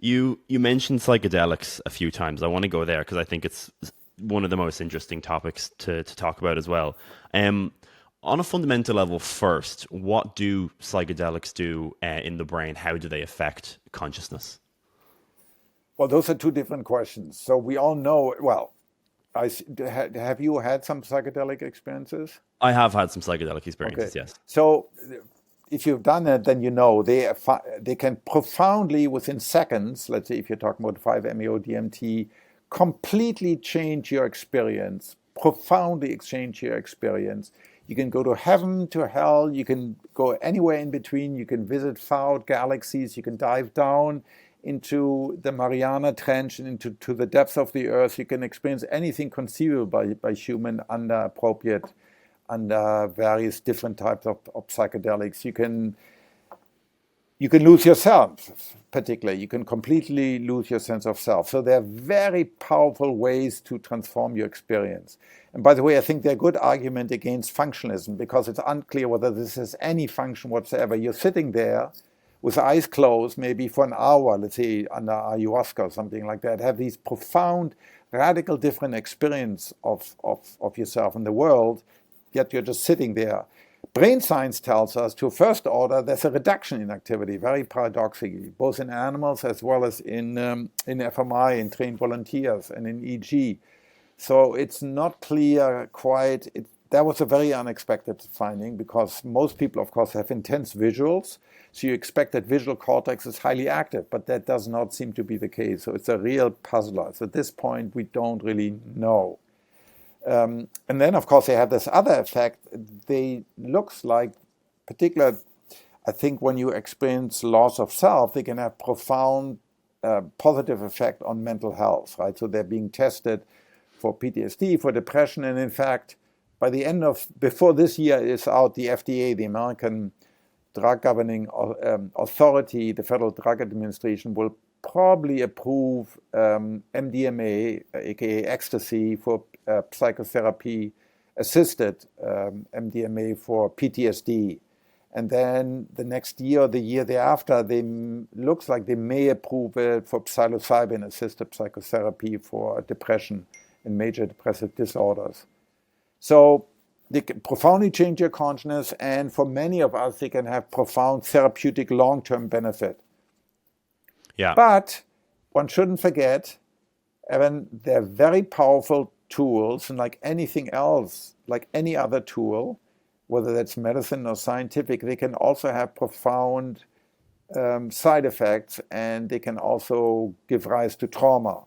You mentioned psychedelics a few times. I want to go there because I think it's one of the most interesting topics to talk about as well. Um, on a fundamental level, first, what do psychedelics do in the brain? How do they affect consciousness? Well, those are two different questions. So we all know, well, have you had some psychedelic experiences? I have had some psychedelic Okay. experiences, yes. So if you've done it, then you know they can profoundly, within seconds, let's say if you're talking about 5-MeO-DMT, completely change your experience, profoundly exchange your experience. You can go to heaven, to hell, you can go anywhere in between, you can visit far out galaxies, you can dive down into the Mariana Trench and into to the depths of the earth. You can experience anything conceivable by human under various different types of psychedelics. You can lose yourself, particularly. You can completely lose your sense of self. So there are very powerful ways to transform your experience. And by the way, I think they're a good argument against functionalism because it's unclear whether this has any function whatsoever. You're sitting there with eyes closed, maybe for an hour, let's say under ayahuasca or something like that, have these profound, radical different experience of yourself and the world, yet you're just sitting there. Brain science tells us, to first order, there's a reduction in activity, very paradoxically, both in animals as well as in fMRI, in trained volunteers, and in EEG. So it's not clear quite. That was a very unexpected finding because most people, of course, have intense visuals. So you expect that visual cortex is highly active, but that does not seem to be the case. So it's a real puzzler. So at this point, we don't really know. And then, of course, they have this other effect. They looks like, particular, I think, when you experience loss of self, they can have profound positive effect on mental health, right? So they're being tested for PTSD, for depression, and in fact, before this year is out, the FDA, the American Drug Governing Authority, the Federal Drug Administration, will probably approve MDMA, aka ecstasy, for psychotherapy assisted MDMA for PTSD. And then the next year or the year thereafter, looks like they may approve it for psilocybin assisted psychotherapy for depression and major depressive disorders. So they can profoundly change your consciousness, and for many of us, they can have profound therapeutic long-term benefit. Yeah. But one shouldn't forget, Evan, they're very powerful tools, and like anything else, like any other tool, whether that's medicine or scientific, they can also have profound side effects, and they can also give rise to trauma.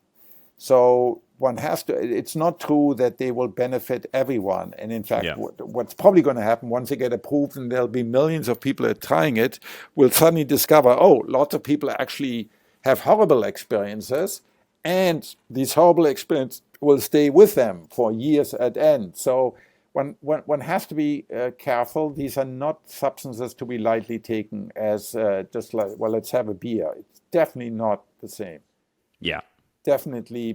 So one has to, it's not true that they will benefit everyone. And in fact, Yeah. what's probably going to happen once they get approved and there'll be millions of people trying it, we'll suddenly discover, oh, lots of people actually have horrible experiences, and these horrible experiences will stay with them for years at end. So one has to be careful. These are not substances to be lightly taken as just like, well, let's have a beer. It's definitely not the same. Yeah. Definitely,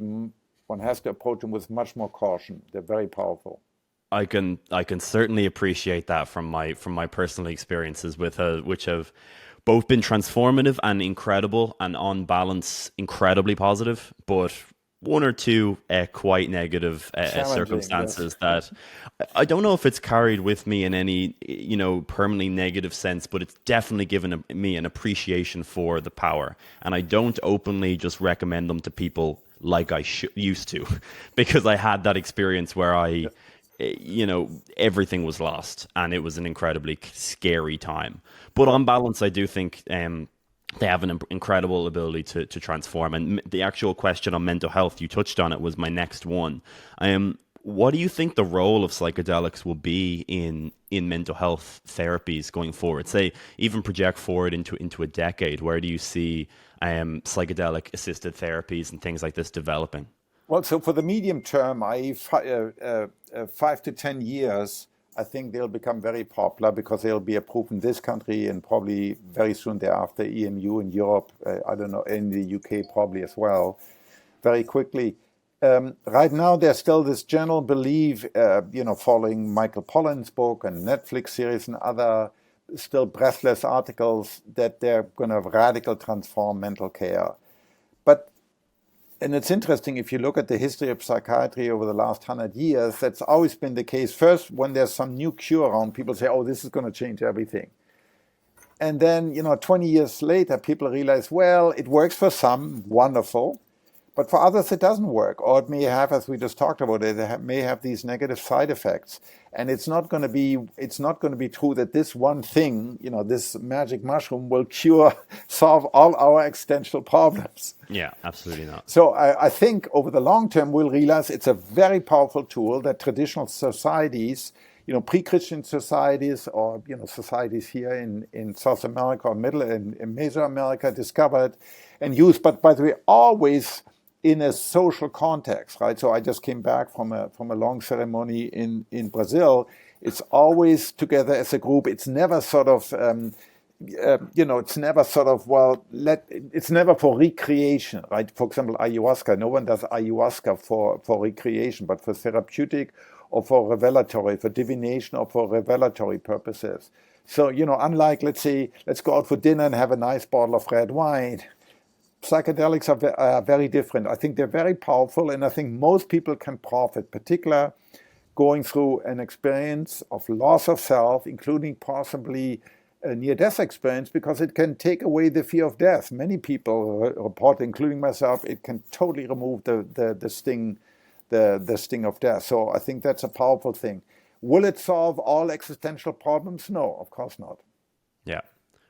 one has to approach them with much more caution. They're very powerful. I can certainly appreciate that from my personal experiences with which have both been transformative and incredible, and on balance incredibly positive, but one or two quite negative Challenging, yes. circumstances that I don't know if it's carried with me in any permanently negative sense, but it's definitely given me an appreciation for the power, and I don't openly just recommend them to people like I used to, because I had that experience where everything was lost, and it was an incredibly scary time. But on balance, I do think they have an incredible ability to transform. And the actual question on mental health, you touched on it, was my next one. What do you think the role of psychedelics will be in mental health therapies going forward? Say, even project forward into a decade. Where do you see psychedelic assisted therapies and things like this developing? Well, so for the medium term, 5 to 10 years, I think they'll become very popular because they'll be approved in this country and probably very soon thereafter EMU in Europe. I don't know, in the UK probably as well, very quickly. Right now, there's still this general belief, following Michael Pollan's book and Netflix series and other still breathless articles, that they're going to radical transform mental care. But and it's interesting, if you look at the history of psychiatry over the last 100 years, that's always been the case. First, when there's some new cure around, people say, oh, this is going to change everything. And then, 20 years later, people realize, well, it works for some, wonderful, but for others it doesn't work. Or it may have, as we just talked about, it may have these negative side effects. And it's not going to be true that this one thing, this magic mushroom will solve all our existential problems. Yeah, absolutely not. So I think over the long term, we'll realize it's a very powerful tool that traditional societies, pre-Christian societies, or societies here in South America or Middle and in Mesoamerica discovered and used, but by the way, always in a social context, right? So I just came back from a long ceremony in Brazil. It's always together as a group. It's never sort of it's never sort of, it's never for recreation, right? For example, ayahuasca. No one does ayahuasca for recreation, but for therapeutic or for revelatory, for divination or for revelatory purposes. So, unlike, let's say, let's go out for dinner and have a nice bottle of red wine, psychedelics are very different. I think they're very powerful, and I think most people can profit, particularly going through an experience of loss of self, including possibly a near-death experience, because it can take away the fear of death. Many people report, including myself, it can totally remove the sting of death. So I think that's a powerful thing. Will it solve all existential problems? No, of course not. Yeah.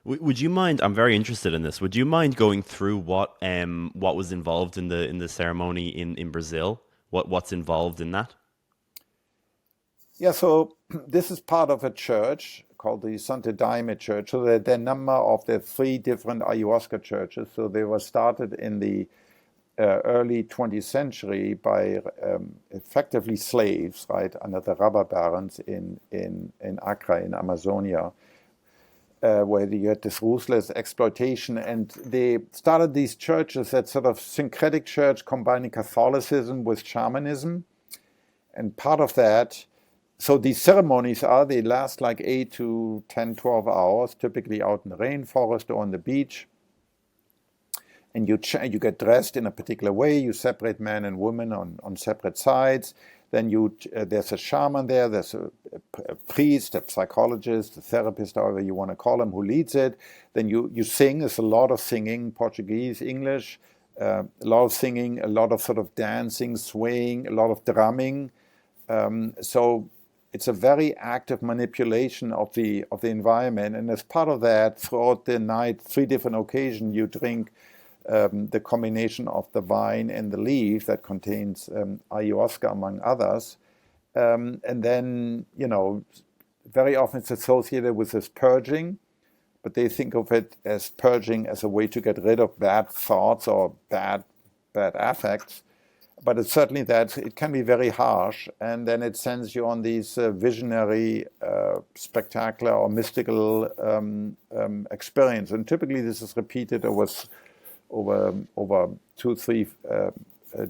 Would you mind? I'm very interested in this. Would you mind going through what was involved in the ceremony in Brazil? What's involved in that? Yeah. So this is part of a church called the Santo Daime Church. So there are a number of the 3 different ayahuasca churches. So they were started in the early 20th century by effectively slaves, right, under the robber barons in Acre in Amazonia. Where you had this ruthless exploitation, and they started these churches, that sort of syncretic church combining Catholicism with shamanism. And part of that, so these ceremonies they last like 8 to 10, 12 hours, typically out in the rainforest or on the beach. And you get dressed in a particular way. You separate men and women on separate sides. Then there's a shaman there, there's a priest, a psychologist, a therapist, however you want to call him, who leads it. Then you sing. There's a lot of singing, Portuguese, English, a lot of singing, a lot of sort of dancing, swaying, a lot of drumming. So it's a very active manipulation of the environment. And as part of that, throughout the night, 3 different occasions, you drink the combination of the vine and the leaf that contains ayahuasca, among others. And then, very often it's associated with this purging, but they think of it as purging as a way to get rid of bad thoughts or bad affects. But it's certainly that it can be very harsh, and then it sends you on these visionary, spectacular or mystical experience. And typically this is repeated over 2-3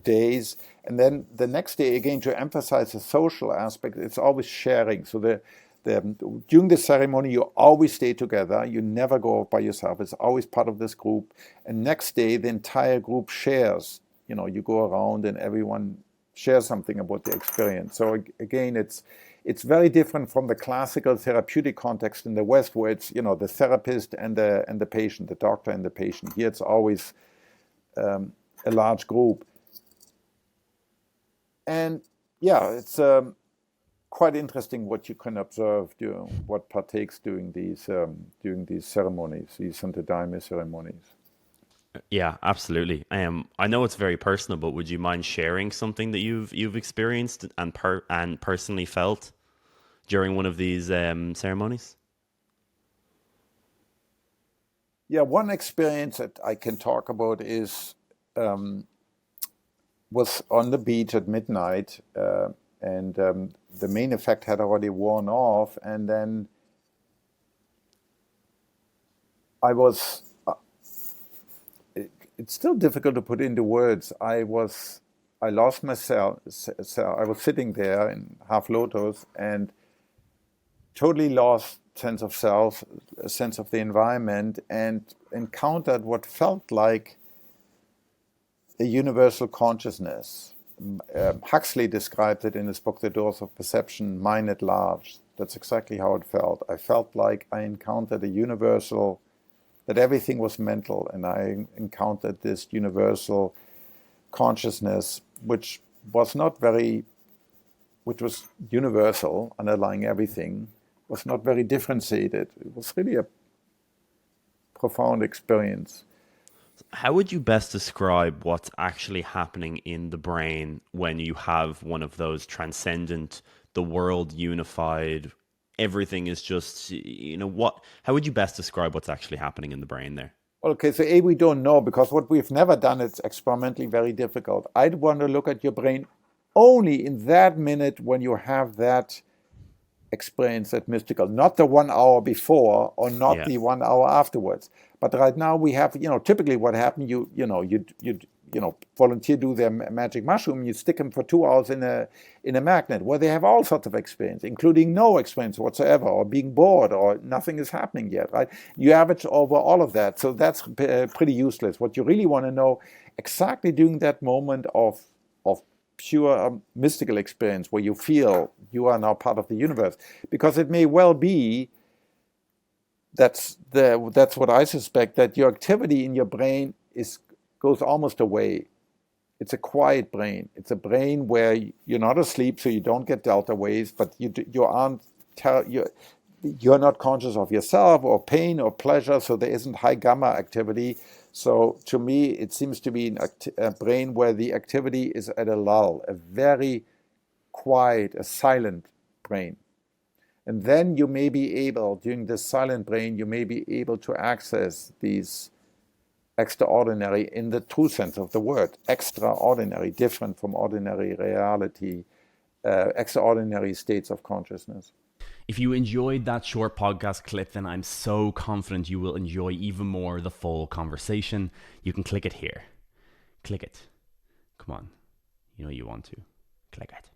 days, and then the next day again, to emphasize the social aspect, it's always sharing. So during the ceremony, you always stay together. You never go by yourself. It's always part of this group. And next day, the entire group shares. You go around and everyone shares something about the experience. So again, it's very different from the classical therapeutic context in the West, where it's the therapist and the patient, the doctor and the patient. Here, it's always a large group, and it's quite interesting what you can observe what partakes during these ceremonies, these Santo Daime ceremonies. Yeah, absolutely. I know it's very personal, but would you mind sharing something that you've experienced and personally felt during one of these ceremonies? Yeah, one experience that I can talk about was on the beach at midnight, and the main effect had already worn off, and then I was. It's still difficult to put into words. I lost myself. I was sitting there in half lotus and totally lost sense of self, a sense of the environment, and encountered what felt like a universal consciousness. Huxley described it in his book, The Doors of Perception, Mind at Large. That's exactly how it felt. I felt like I encountered a universal, that everything was mental, and I encountered this universal consciousness, which was universal, underlying everything, was not very differentiated. It was really a profound experience. How would you best describe what's actually happening in the brain when you have one of those transcendent, the world unified, everything is just, how would you best describe what's actually happening in the brain there? Okay, so we don't know, because what we've never done, it's experimentally very difficult. I'd want to look at your brain only in that minute when you have that experience, that mystical, not the 1 hour before or not the 1 hour afterwards. But right now we have, typically what happened, you volunteer do their magic mushroom, you stick them for 2 hours in a magnet, where they have all sorts of experience, including no experience whatsoever, or being bored, or nothing is happening yet, right? You average over all of that, so that's pretty useless. What you really want to know exactly during that moment of pure mystical experience, where you feel you are now part of the universe, because it may well be that's what I suspect, that your activity in your brain goes almost away. It's a quiet brain. It's a brain where you're not asleep, so you don't get delta waves, but you're not conscious of yourself or pain or pleasure, so there isn't high gamma activity. So to me, it seems to be a brain where the activity is at a lull, a very quiet, a silent brain. And then you may be able, during this silent brain, you may be able to access these extraordinary, in the true sense of the word, extraordinary, different from ordinary reality, extraordinary states of consciousness. If you enjoyed that short podcast clip, then I'm so confident you will enjoy even more the full conversation. You can click it here. Click it. Come on. You know you want to. Click it.